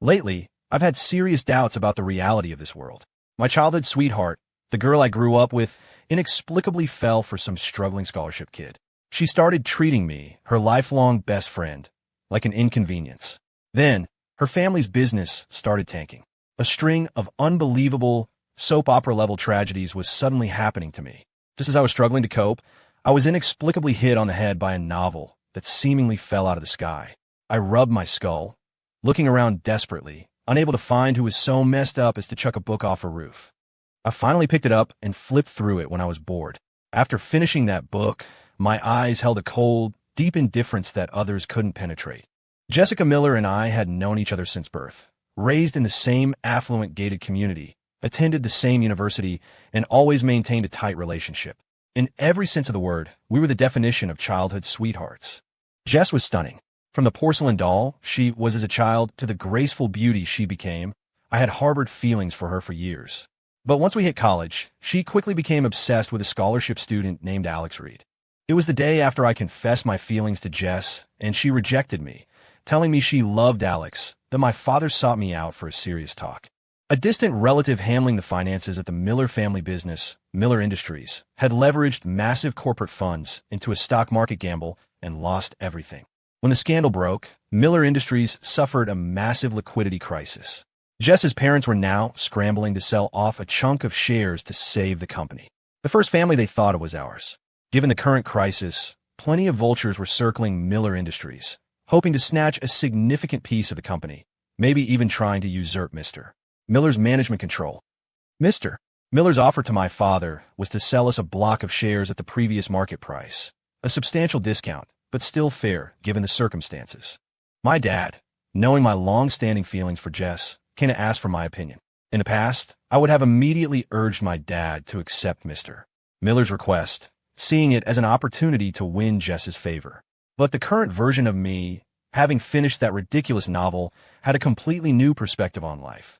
Lately, I've had serious doubts about the reality of this world. My childhood sweetheart, the girl I grew up with, inexplicably fell for some struggling scholarship kid. She started treating me, her lifelong best friend, like an inconvenience. Then, her family's business started tanking. A string of unbelievable, soap opera-level tragedies was suddenly happening to me. Just as I was struggling to cope, I was inexplicably hit on the head by a novel that seemingly fell out of the sky. I rubbed my skull, looking around desperately, unable to find who was so messed up as to chuck a book off a roof. I finally picked it up and flipped through it when I was bored. After finishing that book, my eyes held a cold, deep indifference that others couldn't penetrate. Jessica Miller and I had known each other since birth, raised in the same affluent gated community, attended the same university, and always maintained a tight relationship. In every sense of the word, we were the definition of childhood sweethearts. Jess was stunning. From the porcelain doll she was as a child to the graceful beauty she became, I had harbored feelings for her for years. But once we hit college, she quickly became obsessed with a scholarship student named Alex Reed. It was the day after I confessed my feelings to Jess, and she rejected me, telling me she loved Alex, that my father sought me out for a serious talk. A distant relative handling the finances at the Miller family business, Miller Industries, had leveraged massive corporate funds into a stock market gamble and lost everything. When the scandal broke, Miller Industries suffered a massive liquidity crisis. Jess's parents were now scrambling to sell off a chunk of shares to save the company. The first family they thought of was ours. Given the current crisis, plenty of vultures were circling Miller Industries, hoping to snatch a significant piece of the company, maybe even trying to usurp Mr. Miller's management control. Mr. Miller's offer to my father was to sell us a block of shares at the previous market price, a substantial discount, but still fair given the circumstances. My dad, knowing my long-standing feelings for Jess, came to ask for my opinion. In the past, I would have immediately urged my dad to accept Mr. Miller's request, seeing it as an opportunity to win Jess's favor. But the current version of me, having finished that ridiculous novel, had a completely new perspective on life.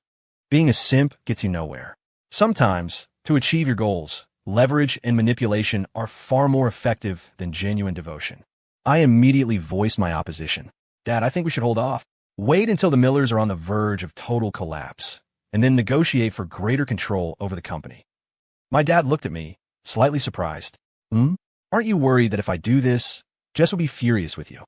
Being a simp gets you nowhere. Sometimes, to achieve your goals, leverage and manipulation are far more effective than genuine devotion. I immediately voiced my opposition. Dad, I think we should hold off. Wait until the Millers are on the verge of total collapse, and then negotiate for greater control over the company. My dad looked at me, slightly surprised. Aren't you worried that if I do this, Jess will be furious with you?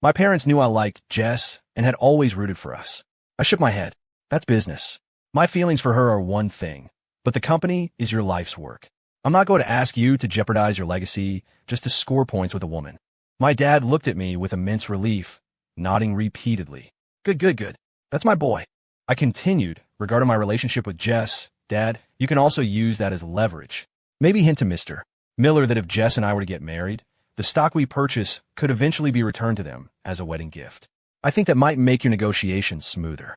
My parents knew I liked Jess and had always rooted for us. I shook my head. That's business. My feelings for her are one thing, but the company is your life's work. I'm not going to ask you to jeopardize your legacy just to score points with a woman. My dad looked at me with immense relief, nodding repeatedly. Good. That's my boy. I continued, regarding my relationship with Jess. Dad, you can also use that as leverage. Maybe hint to Mr. Miller that if Jess and I were to get married, the stock we purchase could eventually be returned to them as a wedding gift. I think that might make your negotiations smoother.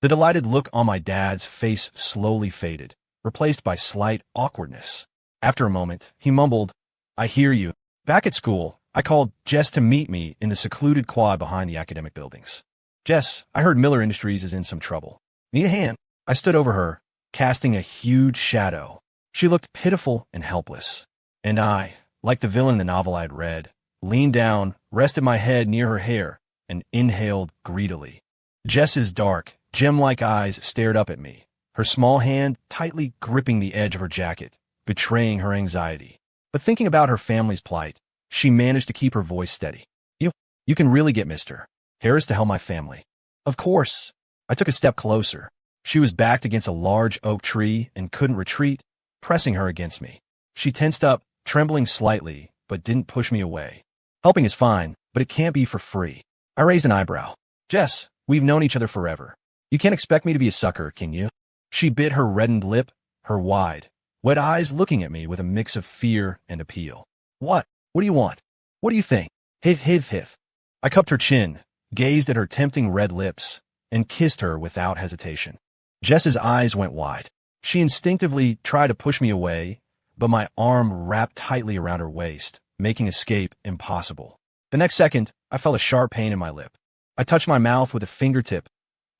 The delighted look on my dad's face slowly faded, replaced by slight awkwardness. After a moment, he mumbled, I hear you. Back at school, I called Jess to meet me in the secluded quad behind the academic buildings. Jess, I heard Miller Industries is in some trouble. Need a hand? I stood over her, casting a huge shadow. She looked pitiful and helpless. And I, like the villain in the novel I had read, leaned down, rested my head near her hair, and inhaled greedily. Jess's dark, gem-like eyes stared up at me, her small hand tightly gripping the edge of her jacket, betraying her anxiety. But thinking about her family's plight, she managed to keep her voice steady. You can really get Mr. Harris to help my family. Of course. I took a step closer. She was backed against a large oak tree and couldn't retreat, pressing her against me. She tensed up, trembling slightly, but didn't push me away. Helping is fine, but it can't be for free. I raised an eyebrow. Jess, we've known each other forever. You can't expect me to be a sucker, can you? She bit her reddened lip, her wide, wet eyes looking at me with a mix of fear and appeal. What? What do you want? What do you think? Hiff. I cupped her chin, gazed at her tempting red lips, and kissed her without hesitation. Jess's eyes went wide. She instinctively tried to push me away, but my arm wrapped tightly around her waist, making escape impossible. The next second, I felt a sharp pain in my lip. I touched my mouth with a fingertip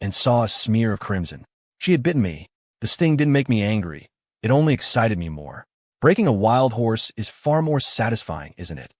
and saw a smear of crimson. She had bitten me. The sting didn't make me angry. It only excited me more. Breaking a wild horse is far more satisfying, isn't it?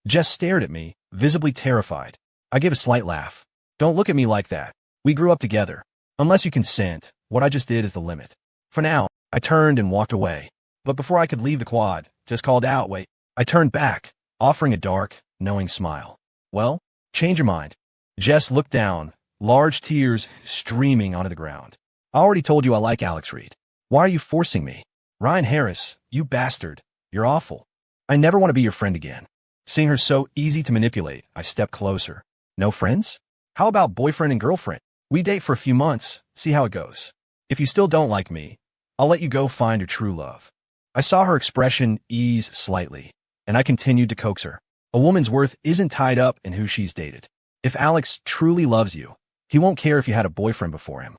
Jess stared at me, visibly terrified. I gave a slight laugh. Don't look at me like that. We grew up together. Unless you consent, what I just did is the limit. For now, I turned and walked away. But before I could leave the quad, Jess called out, "Wait." I turned back, offering a dark, knowing smile. "Well, change your mind." Jess looked down, large tears streaming onto the ground. "I already told you I like Alex Reed. Why are you forcing me?" "Ryan Harris, you bastard. You're awful. I never want to be your friend again." Seeing her so easy to manipulate, I stepped closer. "No friends? How about boyfriend and girlfriend? We date for a few months, see how it goes. If you still don't like me, I'll let you go find your true love." I saw her expression ease slightly, and I continued to coax her. A woman's worth isn't tied up in who she's dated. If Alex truly loves you, he won't care if you had a boyfriend before him.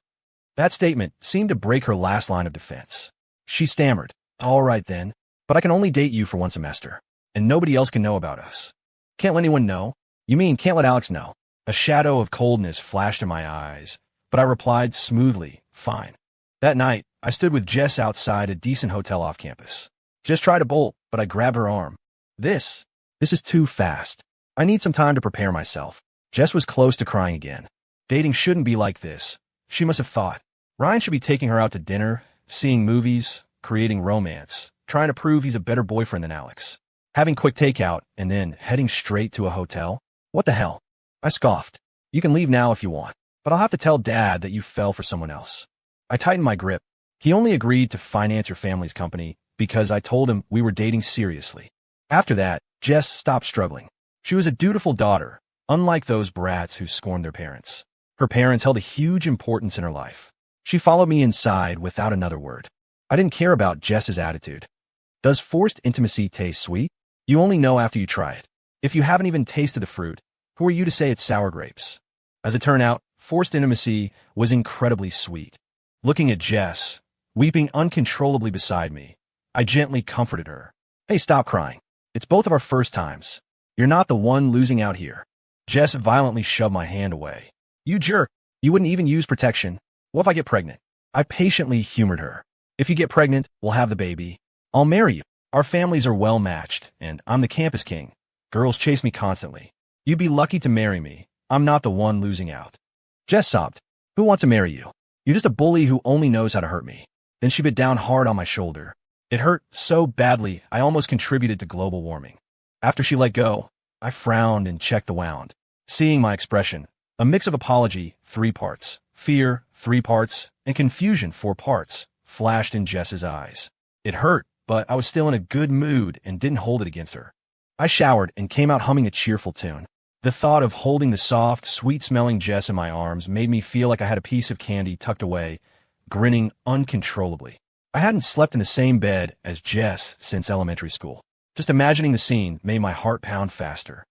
That statement seemed to break her last line of defense. She stammered, "All right then, but I can only date you for 1 semester, and nobody else can know about us." "Can't let anyone know? You mean can't let Alex know?" A shadow of coldness flashed in my eyes, but I replied smoothly, "Fine." That night, I stood with Jess outside a decent hotel off campus. Jess tried to bolt, but I grabbed her arm. This is too fast. I need some time to prepare myself." Jess was close to crying again. Dating shouldn't be like this, she must have thought. Ryan should be taking her out to dinner, seeing movies, creating romance, trying to prove he's a better boyfriend than Alex. Having quick takeout, and then heading straight to a hotel? What the hell? I scoffed. "You can leave now if you want, but I'll have to tell Dad that you fell for someone else." I tightened my grip. He only agreed to finance your family's company because I told him we were dating seriously. After that, Jess stopped struggling. She was a dutiful daughter, unlike those brats who scorned their parents. Her parents held a huge importance in her life. She followed me inside without another word. I didn't care about Jess's attitude. Does forced intimacy taste sweet? You only know after you try it. If you haven't even tasted the fruit, who are you to say it's sour grapes? As it turned out, forced intimacy was incredibly sweet. Looking at Jess, weeping uncontrollably beside me, I gently comforted her. "Hey, stop crying. It's both of our first times. You're not the one losing out here." Jess violently shoved my hand away. "You jerk. You wouldn't even use protection. What if I get pregnant?" I patiently humored her. "If you get pregnant, we'll have the baby. I'll marry you. Our families are well matched, and I'm the campus king. Girls chase me constantly. You'd be lucky to marry me. I'm not the one losing out." Jess sobbed. "Who wants to marry you? You're just a bully who only knows how to hurt me." Then she bit down hard on my shoulder. It hurt so badly, I almost contributed to global warming. After she let go, I frowned and checked the wound. Seeing my expression, a mix of apology, 3 parts, fear, 3 parts, and confusion, 4 parts, flashed in Jess's eyes. It hurt, but I was still in a good mood and didn't hold it against her. I showered and came out humming a cheerful tune. The thought of holding the soft, sweet-smelling Jess in my arms made me feel like I had a piece of candy tucked away, grinning uncontrollably. I hadn't slept in the same bed as Jess since elementary school. Just imagining the scene made my heart pound faster.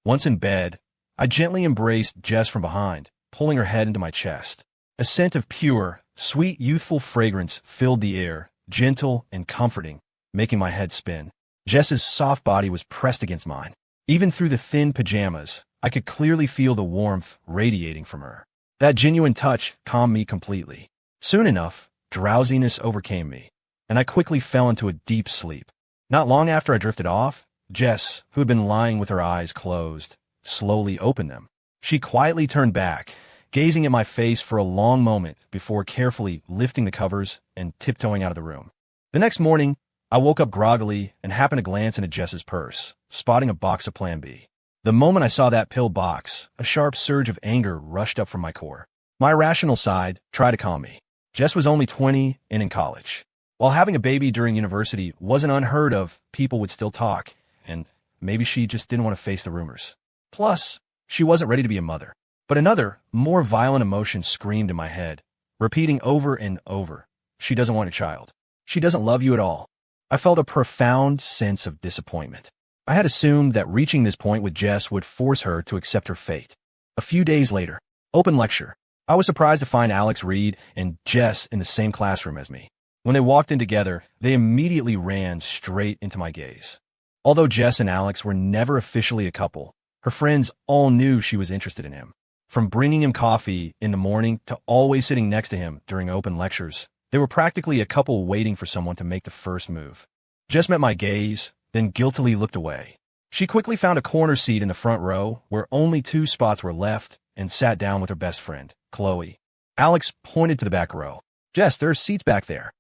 Once in bed, I gently embraced Jess from behind, pulling her head into my chest. A scent of pure, sweet, youthful fragrance filled the air, gentle and comforting, making my head spin. Jess's soft body was pressed against mine. Even through the thin pajamas, I could clearly feel the warmth radiating from her. That genuine touch calmed me completely. Soon enough, drowsiness overcame me, and I quickly fell into a deep sleep. Not long after I drifted off, Jess, who had been lying with her eyes closed, slowly opened them. She quietly turned back, gazing at my face for a long moment before carefully lifting the covers and tiptoeing out of the room. The next morning, I woke up groggily and happened to glance into Jess's purse, spotting a box of Plan B. The moment I saw that pill box, a sharp surge of anger rushed up from my core. My rational side tried to calm me. Jess was only 20 and in college. While having a baby during university wasn't unheard of, people would still talk, and maybe she just didn't want to face the rumors. Plus, she wasn't ready to be a mother. But another, more violent emotion screamed in my head, repeating over and over, "She doesn't want a child. She doesn't love you at all." I felt a profound sense of disappointment. I had assumed that reaching this point with Jess would force her to accept her fate. A few days later, open lecture. I was surprised to find Alex Reed and Jess in the same classroom as me. When they walked in together, they immediately ran straight into my gaze. Although Jess and Alex were never officially a couple, her friends all knew she was interested in him. From bringing him coffee in the morning to always sitting next to him during open lectures, they were practically a couple waiting for someone to make the first move. Jess met my gaze, then guiltily looked away. She quickly found a corner seat in the front row where only 2 spots were left and sat down with her best friend, Chloe. Alex pointed to the back row. Jess, there are seats back there.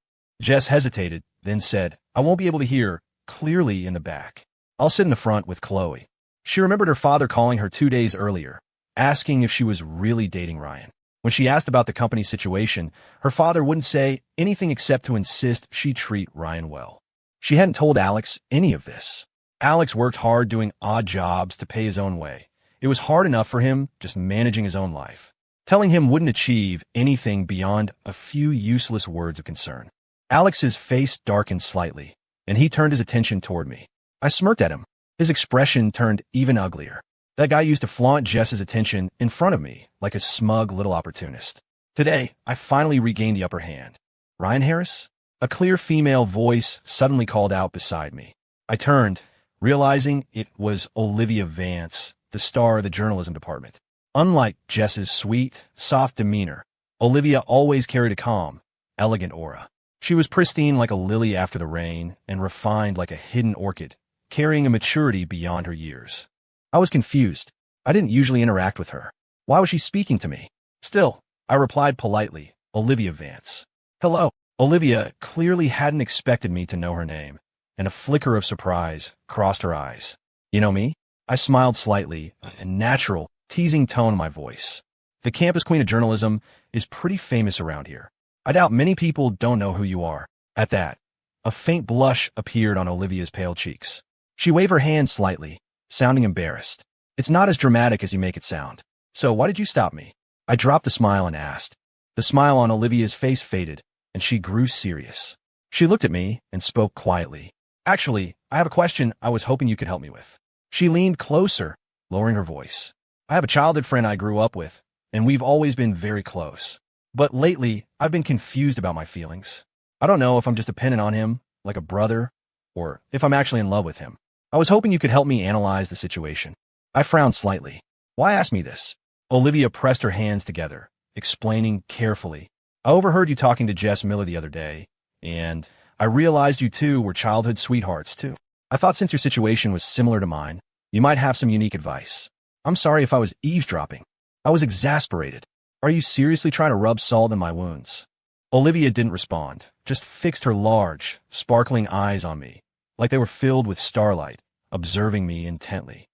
Jess hesitated, then said, I won't be able to hear clearly in the back. I'll sit in the front with Chloe. She remembered her father calling her 2 days earlier, asking if she was really dating Ryan. When she asked about the company situation, her father wouldn't say anything except to insist she treat Ryan well. She hadn't told Alex any of this. Alex worked hard doing odd jobs to pay his own way. It was hard enough for him just managing his own life. Telling him wouldn't achieve anything beyond a few useless words of concern. Alex's face darkened slightly, and he turned his attention toward me. I smirked at him. His expression turned even uglier. That guy used to flaunt Jess's attention in front of me like a smug little opportunist. Today, I finally regained the upper hand. Ryan Harris? A clear female voice suddenly called out beside me. I turned, realizing it was Olivia Vance, the star of the journalism department. Unlike Jess's sweet, soft demeanor, Olivia always carried a calm, elegant aura. She was pristine like a lily after the rain and refined like a hidden orchid, carrying a maturity beyond her years. I was confused. I didn't usually interact with her. Why was she speaking to me? Still, I replied politely, Olivia Vance. Hello. Olivia clearly hadn't expected me to know her name, and a flicker of surprise crossed her eyes. You know me? I smiled slightly, a natural, teasing tone in my voice. The campus queen of journalism is pretty famous around here. I doubt many people don't know who you are. At that, a faint blush appeared on Olivia's pale cheeks. She waved her hand slightly, sounding embarrassed. It's not as dramatic as you make it sound. So why did you stop me? I dropped the smile and asked. The smile on Olivia's face faded, and she grew serious. She looked at me and spoke quietly. Actually, I have a question I was hoping you could help me with. She leaned closer, lowering her voice. I have a childhood friend I grew up with, and we've always been very close. But lately, I've been confused about my feelings. I don't know if I'm just dependent on him, like a brother, or if I'm actually in love with him. I was hoping you could help me analyze the situation. I frowned slightly. Why ask me this? Olivia pressed her hands together, explaining carefully. I overheard you talking to Jess Miller the other day, and I realized you two were childhood sweethearts, too. I thought since your situation was similar to mine, you might have some unique advice. I'm sorry if I was eavesdropping. I was exasperated. Are you seriously trying to rub salt in my wounds? Olivia didn't respond, just fixed her large, sparkling eyes on me, like they were filled with starlight, observing me intently.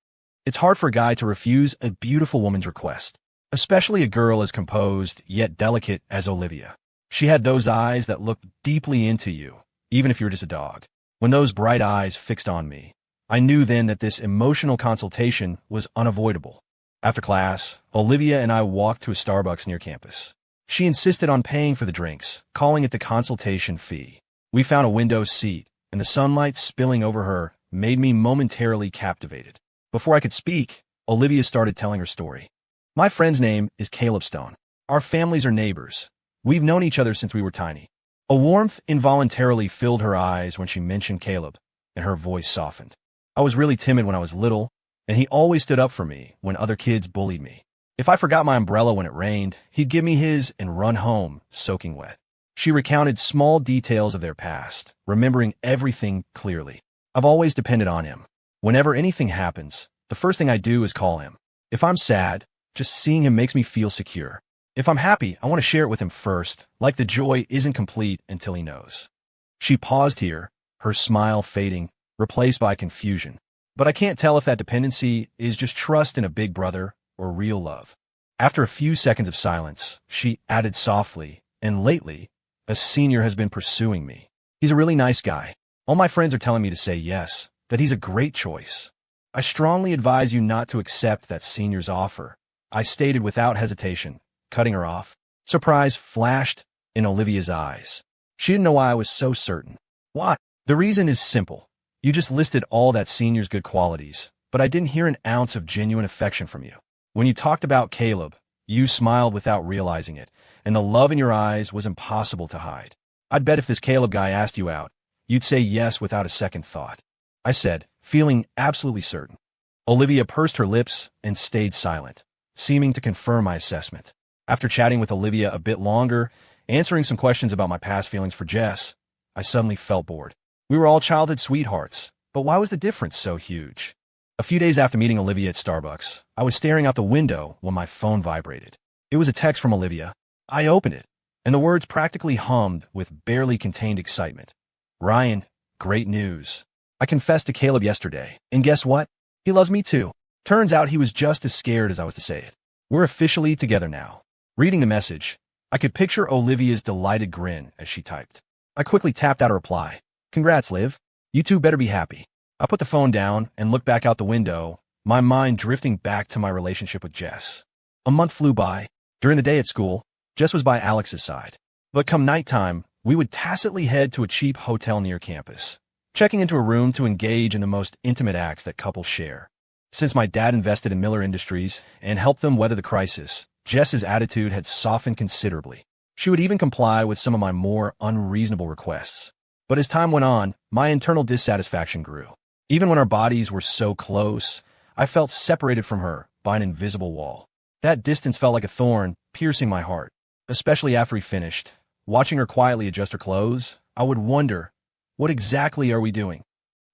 It's hard for a guy to refuse a beautiful woman's request, especially a girl as composed yet delicate as Olivia. She had those eyes that looked deeply into you, even if you were just a dog. When those bright eyes fixed on me, I knew then that this emotional consultation was unavoidable. After class, Olivia and I walked to a Starbucks near campus. She insisted on paying for the drinks, calling it the consultation fee. We found a window seat, and the sunlight spilling over her made me momentarily captivated. Before I could speak, Olivia started telling her story. My friend's name is Caleb Stone. Our families are neighbors. We've known each other since we were tiny. A warmth involuntarily filled her eyes when she mentioned Caleb, and her voice softened. I was really timid when I was little, and he always stood up for me when other kids bullied me. If I forgot my umbrella when it rained, he'd give me his and run home, soaking wet. She recounted small details of their past, remembering everything clearly. I've always depended on him. Whenever anything happens, the first thing I do is call him. If I'm sad, just seeing him makes me feel secure. If I'm happy, I want to share it with him first, like the joy isn't complete until he knows. She paused here, her smile fading, replaced by confusion. But I can't tell if that dependency is just trust in a big brother or real love. After a few seconds of silence, she added softly, and lately, a senior has been pursuing me. He's a really nice guy. All my friends are telling me to say yes, that he's a great choice. I strongly advise you not to accept that senior's offer, I stated without hesitation, cutting her off. Surprise flashed in Olivia's eyes. She didn't know why I was so certain. Why? The reason is simple. You just listed all that senior's good qualities, but I didn't hear an ounce of genuine affection from you. When you talked about Caleb, you smiled without realizing it, and the love in your eyes was impossible to hide. I'd bet if this Caleb guy asked you out, you'd say yes without a second thought. I said, feeling absolutely certain. Olivia pursed her lips and stayed silent, seeming to confirm my assessment. After chatting with Olivia a bit longer, answering some questions about my past feelings for Jess, I suddenly felt bored. We were all childhood sweethearts, but why was the difference so huge? A few days after meeting Olivia at Starbucks, I was staring out the window when my phone vibrated. It was a text from Olivia. I opened it, and the words practically hummed with barely contained excitement. Ryan, great news. I confessed to Caleb yesterday, and guess what? He loves me too. Turns out he was just as scared as I was to say it. We're officially together now. Reading the message, I could picture Olivia's delighted grin as she typed. I quickly tapped out a reply. Congrats, Liv. You two better be happy. I put the phone down and looked back out the window, my mind drifting back to my relationship with Jess. A month flew by. During the day at school, Jess was by Alex's side. But come nighttime, we would tacitly head to a cheap hotel near campus, checking into a room to engage in the most intimate acts that couples share. Since my dad invested in Miller Industries and helped them weather the crisis, Jess's attitude had softened considerably. She would even comply with some of my more unreasonable requests. But as time went on, my internal dissatisfaction grew. Even when our bodies were so close, I felt separated from her by an invisible wall. That distance felt like a thorn, piercing my heart. Especially after we finished, watching her quietly adjust her clothes, I would wonder, what exactly are we doing?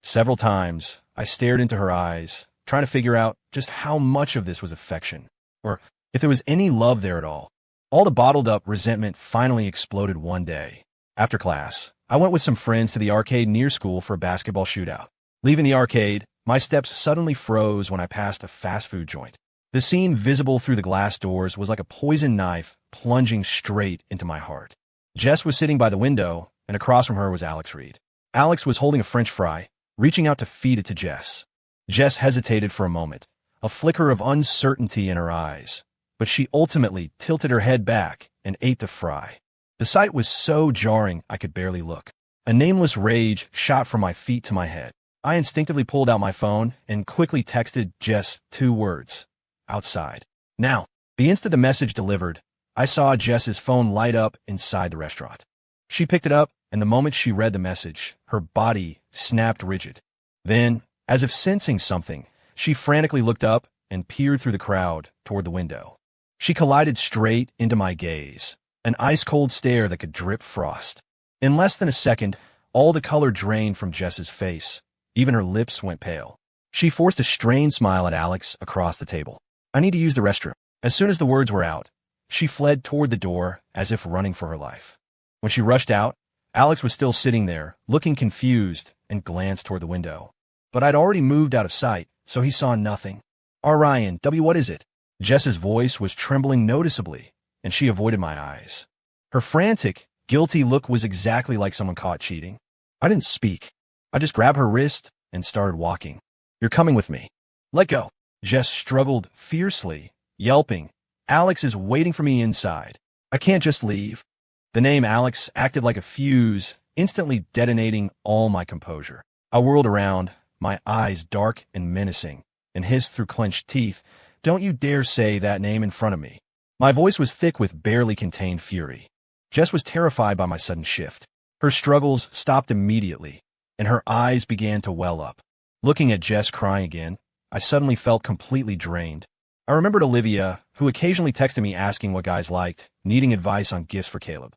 Several times, I stared into her eyes, trying to figure out just how much of this was affection, or if there was any love there at all. All the bottled-up resentment finally exploded one day. After class, I went with some friends to the arcade near school for a basketball shootout. Leaving the arcade, my steps suddenly froze when I passed a fast food joint. The scene visible through the glass doors was like a poisoned knife plunging straight into my heart. Jess was sitting by the window, and across from her was Alex Reed. Alex was holding a French fry, reaching out to feed it to Jess. Jess hesitated for a moment, a flicker of uncertainty in her eyes, but she ultimately tilted her head back and ate the fry. The sight was so jarring I could barely look. A nameless rage shot from my feet to my head. I instinctively pulled out my phone and quickly texted Jess 2 words. Outside. Now, the instant the message delivered, I saw Jess's phone light up inside the restaurant. She picked it up, and the moment she read the message, her body snapped rigid. Then, as if sensing something, she frantically looked up and peered through the crowd toward the window. She collided straight into my gaze, an ice-cold stare that could drip frost. In less than a second, all the color drained from Jess's face. Even her lips went pale. She forced a strained smile at Alex across the table. I need to use the restroom. As soon as the words were out, she fled toward the door as if running for her life. When she rushed out, Alex was still sitting there, looking confused, and glanced toward the window. But I'd already moved out of sight, so he saw nothing. Ryan, what is it? Jess's voice was trembling noticeably, and she avoided my eyes. Her frantic, guilty look was exactly like someone caught cheating. I didn't speak. I just grabbed her wrist and started walking. You're coming with me. Let go. Jess struggled fiercely, yelping. Alex is waiting for me inside. I can't just leave. The name Alex acted like a fuse, instantly detonating all my composure. I whirled around, my eyes dark and menacing, and hissed through clenched teeth, "Don't you dare say that name in front of me." My voice was thick with barely contained fury. Jess was terrified by my sudden shift. Her struggles stopped immediately, and her eyes began to well up. Looking at Jess crying again, I suddenly felt completely drained. I remembered Olivia, who occasionally texted me asking what guys liked, needing advice on gifts for Caleb.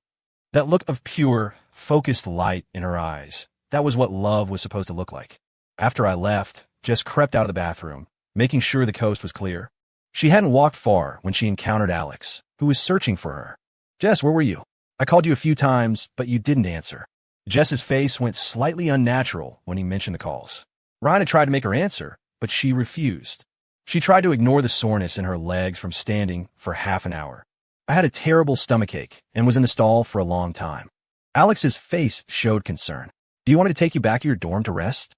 That look of pure, focused light in her eyes, that was what love was supposed to look like. After I left, Jess crept out of the bathroom, making sure the coast was clear. She hadn't walked far when she encountered Alex, who was searching for her. "Jess, where were you? I called you a few times, but you didn't answer." Jess's face went slightly unnatural when he mentioned the calls. Ryan had tried to make her answer, but she refused. She tried to ignore the soreness in her legs from standing for half an hour. I had a terrible stomachache and was in the stall for a long time. Alex's face showed concern. "Do you want me to take you back to your dorm to rest?"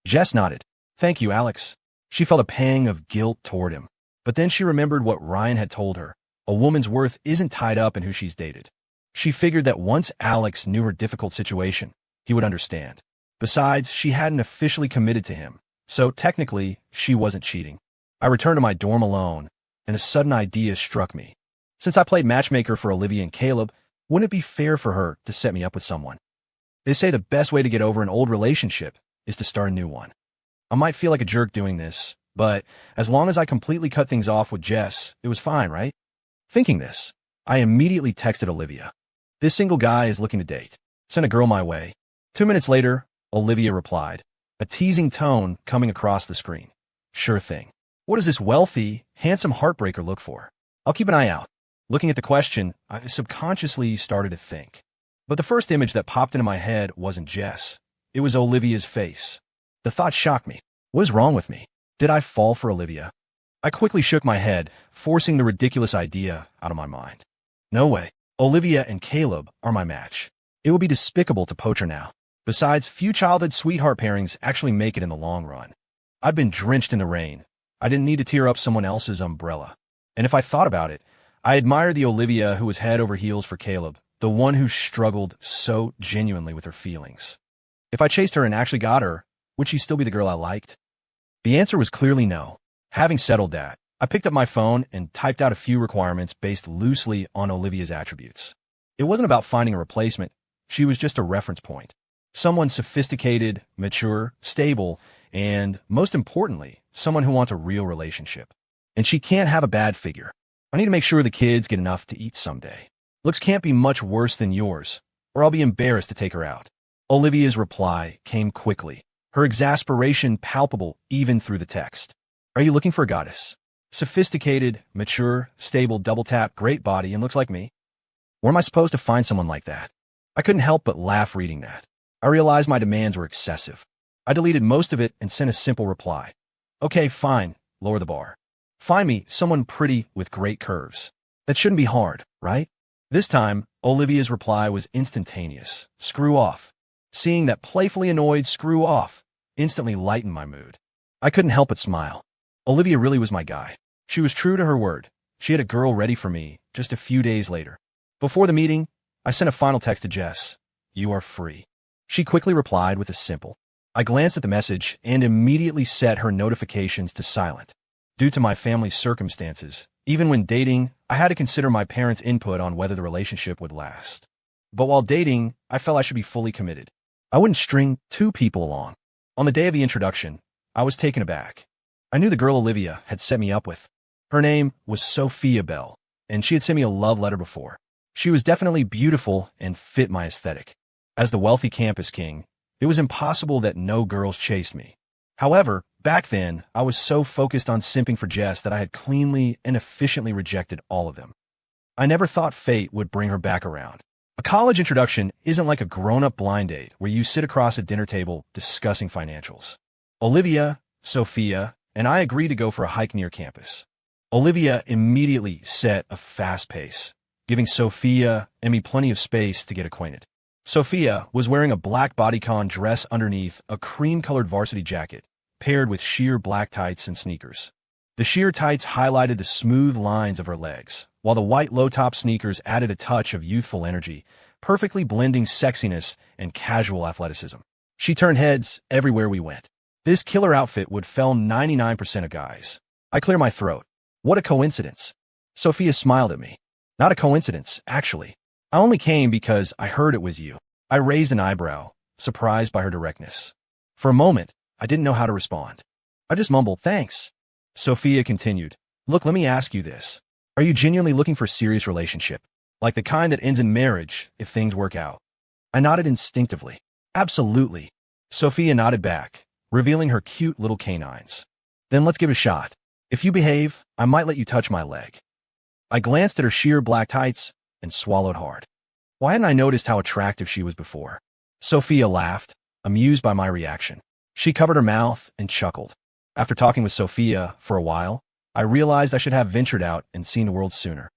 Jess nodded. "Thank you, Alex." She felt a pang of guilt toward him. But then she remembered what Ryan had told her. A woman's worth isn't tied up in who she's dated. She figured that once Alex knew her difficult situation, he would understand. Besides, she hadn't officially committed to him, so technically, she wasn't cheating. I returned to my dorm alone, and a sudden idea struck me. Since I played matchmaker for Olivia and Caleb, wouldn't it be fair for her to set me up with someone? They say the best way to get over an old relationship is to start a new one. I might feel like a jerk doing this, but as long as I completely cut things off with Jess, it was fine, right? Thinking this, I immediately texted Olivia. "This single guy is looking to date. Send a girl my way." 2 minutes later, Olivia replied, a teasing tone coming across the screen. "Sure thing. What does this wealthy, handsome heartbreaker look for? I'll keep an eye out." Looking at the question, I subconsciously started to think. But the first image that popped into my head wasn't Jess. It was Olivia's face. The thought shocked me. What is wrong with me? Did I fall for Olivia? I quickly shook my head, forcing the ridiculous idea out of my mind. No way. Olivia and Caleb are my match. It would be despicable to poach her now. Besides, few childhood sweetheart pairings actually make it in the long run. I'd been drenched in the rain. I didn't need to tear up someone else's umbrella. And if I thought about it, I admired the Olivia who was head over heels for Caleb, the one who struggled so genuinely with her feelings. If I chased her and actually got her, would she still be the girl I liked? The answer was clearly no. Having settled that, I picked up my phone and typed out a few requirements based loosely on Olivia's attributes. It wasn't about finding a replacement. She was just a reference point. Someone sophisticated, mature, stable, and, most importantly, someone who wants a real relationship. And she can't have a bad figure. I need to make sure the kids get enough to eat someday. Looks can't be much worse than yours, or I'll be embarrassed to take her out. Olivia's reply came quickly, her exasperation palpable even through the text. Are you looking for a goddess? Sophisticated, mature, stable, double-tap, great body, and looks like me? Where am I supposed to find someone like that? I couldn't help but laugh reading that. I realized my demands were excessive. I deleted most of it and sent a simple reply. Okay, fine, lower the bar. Find me someone pretty with great curves. That shouldn't be hard, right? This time, Olivia's reply was instantaneous. Screw off. Seeing that playfully annoyed screw off instantly lightened my mood. I couldn't help but smile. Olivia really was my guy. She was true to her word. She had a girl ready for me just a few days later. Before the meeting, I sent a final text to Jess. You are free. She quickly replied with a simple. I glanced at the message and immediately set her notifications to silent. Due to my family's circumstances, even when dating, I had to consider my parents' input on whether the relationship would last. But while dating, I felt I should be fully committed. I wouldn't string two people along. On the day of the introduction, I was taken aback. I knew the girl Olivia had set me up with. Her name was Sophia Bell, and she had sent me a love letter before. She was definitely beautiful and fit my aesthetic. As the wealthy campus king, it was impossible that no girls chased me. However, back then, I was so focused on simping for Jess that I had cleanly and efficiently rejected all of them. I never thought fate would bring her back around. A college introduction isn't like a grown-up blind date where you sit across a dinner table discussing financials. Olivia, Sophia, and I agreed to go for a hike near campus. Olivia immediately set a fast pace, giving Sophia and me plenty of space to get acquainted. Sophia was wearing a black bodycon dress underneath a cream-colored varsity jacket, paired with sheer black tights and sneakers. The sheer tights highlighted the smooth lines of her legs, while the white low-top sneakers added a touch of youthful energy, perfectly blending sexiness and casual athleticism. She turned heads everywhere we went. This killer outfit would fell 99% of guys. I clear my throat. What a coincidence. Sophia smiled at me. Not a coincidence, actually. I only came because I heard it was you. I raised an eyebrow, surprised by her directness. For a moment, I didn't know how to respond. I just mumbled, thanks. Sophia continued, look, let me ask you this. Are you genuinely looking for a serious relationship? Like the kind that ends in marriage if things work out? I nodded instinctively. Absolutely. Sophia nodded back, revealing her cute little canines. Then let's give it a shot. If you behave, I might let you touch my leg. I glanced at her sheer black tights and swallowed hard. Why hadn't I noticed how attractive she was before? Sophia laughed, amused by my reaction. She covered her mouth and chuckled. After talking with Sophia for a while, I realized I should have ventured out and seen the world sooner.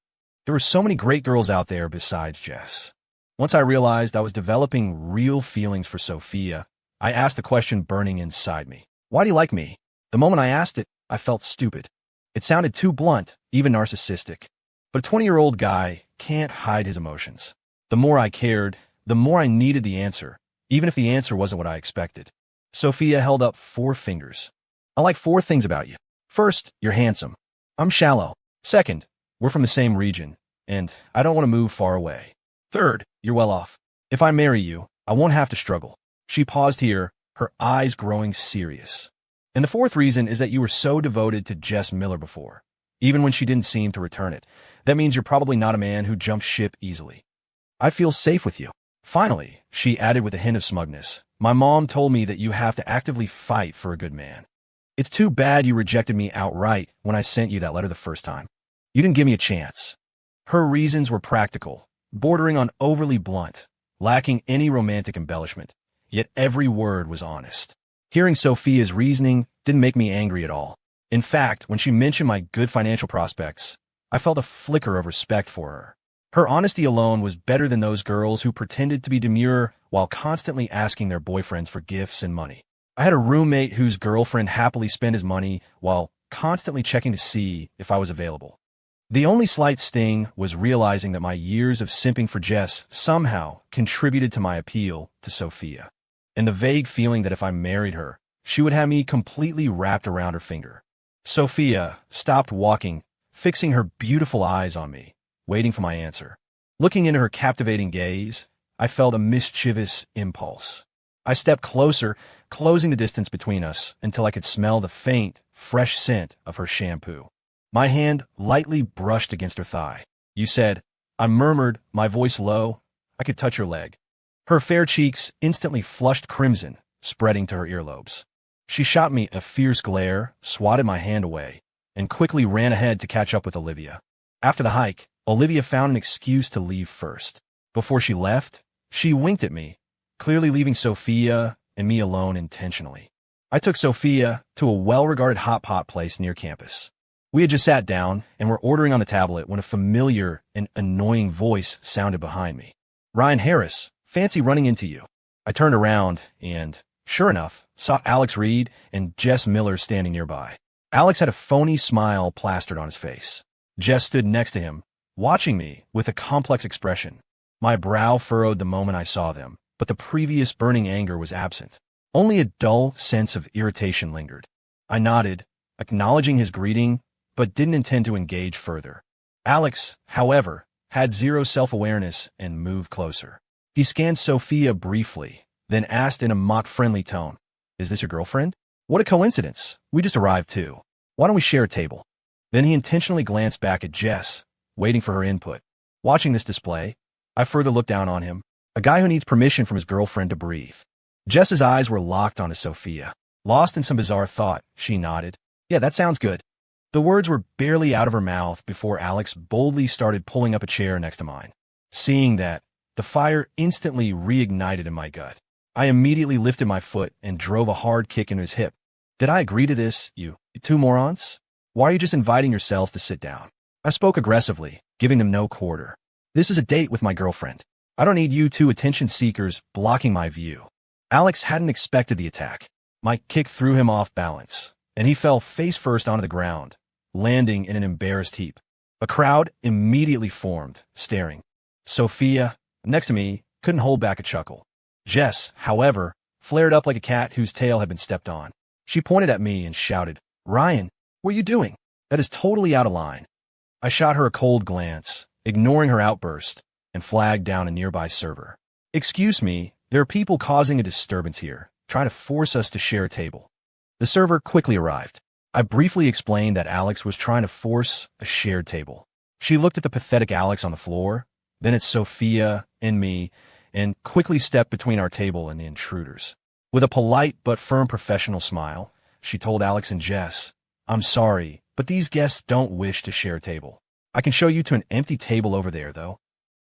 There were so many great girls out there besides Jess. Once I realized I was developing real feelings for Sophia, I asked the question burning inside me. Why do you like me? The moment I asked it, I felt stupid. It sounded too blunt, even narcissistic. But a 20-year-old guy can't hide his emotions. The more I cared, the more I needed the answer, even if the answer wasn't what I expected. Sophia held up 4 fingers. I like 4 things about you. First, you're handsome. I'm shallow. Second, we're from the same region, and I don't want to move far away. Third, you're well off. If I marry you, I won't have to struggle. She paused here, her eyes growing serious. And the 4th reason is that you were so devoted to Jess Miller before, even when she didn't seem to return it. That means you're probably not a man who jumps ship easily. I feel safe with you. Finally, she added with a hint of smugness, my mom told me that you have to actively fight for a good man. It's too bad you rejected me outright when I sent you that letter the first time. You didn't give me a chance. Her reasons were practical, bordering on overly blunt, lacking any romantic embellishment, yet every word was honest. Hearing Sophia's reasoning didn't make me angry at all. In fact, when she mentioned my good financial prospects, I felt a flicker of respect for her. Her honesty alone was better than those girls who pretended to be demure while constantly asking their boyfriends for gifts and money. I had a roommate whose girlfriend happily spent his money while constantly checking to see if I was available. The only slight sting was realizing that my years of simping for Jess somehow contributed to my appeal to Sophia, and the vague feeling that if I married her, she would have me completely wrapped around her finger. Sophia stopped walking, fixing her beautiful eyes on me, waiting for my answer. Looking into her captivating gaze, I felt a mischievous impulse. I stepped closer, closing the distance between us until I could smell the faint, fresh scent of her shampoo. My hand lightly brushed against her thigh. "You said," I murmured, my voice low, "I could touch your leg." Her fair cheeks instantly flushed crimson, spreading to her earlobes. She shot me a fierce glare, swatted my hand away, and quickly ran ahead to catch up with Olivia. After the hike, Olivia found an excuse to leave first. Before she left, she winked at me, clearly leaving Sophia and me alone intentionally. I took Sophia to a well-regarded hot pot place near campus. We had just sat down and were ordering on the tablet when a familiar and annoying voice sounded behind me. "Ryan Harris, fancy running into you." I turned around and, sure enough, saw Alex Reed and Jess Miller standing nearby. Alex had a phony smile plastered on his face. Jess stood next to him, watching me with a complex expression. My brow furrowed the moment I saw them, but the previous burning anger was absent. Only a dull sense of irritation lingered. I nodded, acknowledging his greeting, but didn't intend to engage further. Alex, however, had zero self-awareness and moved closer. He scanned Sophia briefly, then asked in a mock-friendly tone, "Is this your girlfriend? What a coincidence. We just arrived too. Why don't we share a table?" Then he intentionally glanced back at Jess, waiting for her input. Watching this display, I further looked down on him, a guy who needs permission from his girlfriend to breathe. Jess's eyes were locked onto Sophia. Lost in some bizarre thought, she nodded. "Yeah, that sounds good." The words were barely out of her mouth before Alex boldly started pulling up a chair next to mine. Seeing that, the fire instantly reignited in my gut. I immediately lifted my foot and drove a hard kick into his hip. "Did I agree to this, you two morons? Why are you just inviting yourselves to sit down?" I spoke aggressively, giving them no quarter. "This is a date with my girlfriend. I don't need you two attention seekers blocking my view." Alex hadn't expected the attack. My kick threw him off balance, and he fell face first onto the ground, landing in an embarrassed heap. A crowd immediately formed, staring. Sophia, next to me, couldn't hold back a chuckle. Jess, however, flared up like a cat whose tail had been stepped on. She pointed at me and shouted, "Ryan, what are you doing? That is totally out of line." I shot her a cold glance, ignoring her outburst, and flagged down a nearby server. "Excuse me, there are people causing a disturbance here, trying to force us to share a table." The server quickly arrived. I briefly explained that Alex was trying to force a shared table. She looked at the pathetic Alex on the floor, then at Sophia and me, and quickly stepped between our table and the intruders. With a polite but firm professional smile, she told Alex and Jess, "I'm sorry, but these guests don't wish to share a table. I can show you to an empty table over there, though."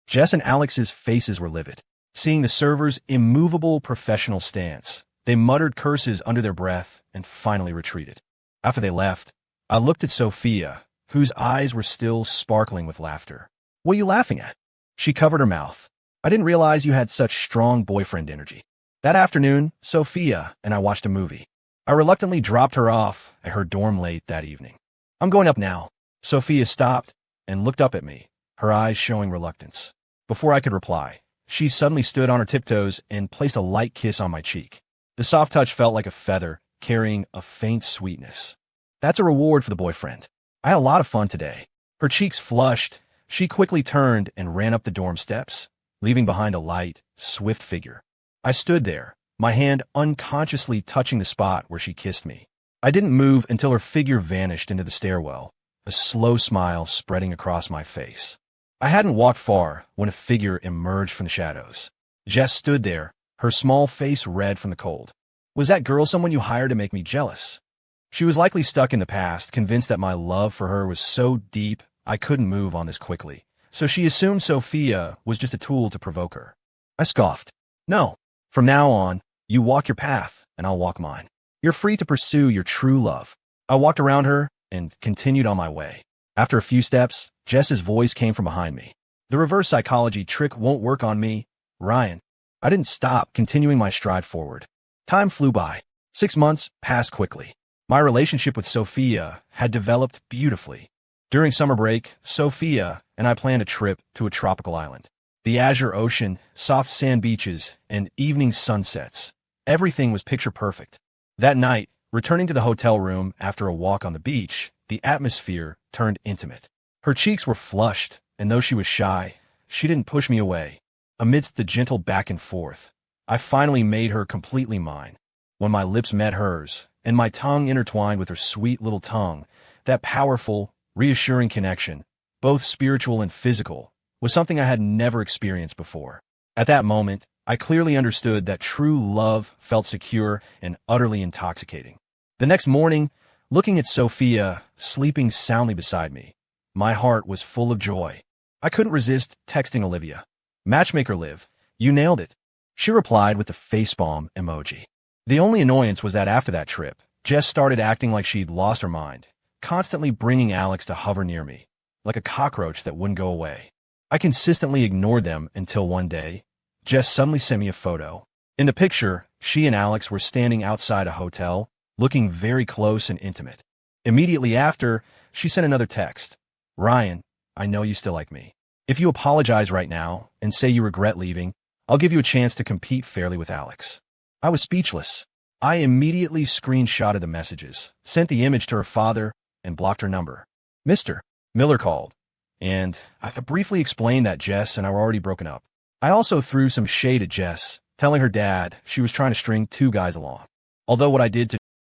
Jess and Alex's faces were livid. Seeing the server's immovable professional stance, they muttered curses under their breath and finally retreated. After they left, I looked at Sophia, whose eyes were still sparkling with laughter. "What are you laughing at?" She covered her mouth. "I didn't realize you had such strong boyfriend energy." That afternoon, Sophia and I watched a movie. I reluctantly dropped her off at her dorm late that evening. "I'm going up now." Sophia stopped and looked up at me, her eyes showing reluctance. Before I could reply, she suddenly stood on her tiptoes and placed a light kiss on my cheek. The soft touch felt like a feather, carrying a faint sweetness. "That's a reward for the boyfriend. I had a lot of fun today." Her cheeks flushed. She quickly turned and ran up the dorm steps, leaving behind a light, swift figure. I stood there, my hand unconsciously touching the spot where she kissed me. I didn't move until her figure vanished into the stairwell, a slow smile spreading across my face. I hadn't walked far when a figure emerged from the shadows. Jess stood there, her small face red from the cold. "Was that girl someone you hired to make me jealous?" She was likely stuck in the past, convinced that my love for her was so deep I couldn't move on this quickly, So she assumed Sophia was just a tool to provoke her. I scoffed. No. From now on, you walk your path, and I'll walk mine. You're free to pursue your true love. I walked around her and continued on my way. After a few steps, Jess's voice came from behind me. The reverse psychology trick won't work on me, Ryan. I didn't stop, continuing my stride forward. Time flew by. 6 months passed quickly. My relationship with Sophia had developed beautifully. During summer break, Sophia and I planned a trip to a tropical island. The azure ocean, soft sand beaches, and evening sunsets. Everything was picture perfect. That night, returning to the hotel room after a walk on the beach, the atmosphere turned intimate. Her cheeks were flushed, and though she was shy, she didn't push me away. Amidst the gentle back and forth, I finally made her completely mine. When my lips met hers, and my tongue intertwined with her sweet little tongue, that powerful, reassuring connection, both spiritual and physical, was something I had never experienced before. At that moment, I clearly understood that true love felt secure and utterly intoxicating. The next morning, looking at Sophia sleeping soundly beside me, my heart was full of joy. I couldn't resist texting Olivia. Matchmaker Liv, you nailed it. She replied with a facepalm emoji. The only annoyance was that after that trip, Jess started acting like she'd lost her mind, constantly bringing Alex to hover near me, like a cockroach that wouldn't go away. I consistently ignored them until one day, Jess suddenly sent me a photo. In the picture, she and Alex were standing outside a hotel, looking very close and intimate. Immediately after, she sent another text. Ryan, I know you still like me. If you apologize right now and say you regret leaving, I'll give you a chance to compete fairly with Alex. I was speechless. I immediately screenshotted the messages, sent the image to her father, and blocked her number. Mr. Miller called, and I briefly explained that Jess and I were already broken up. I also threw some shade at Jess, telling her dad she was trying to string 2 guys along. Although what I did to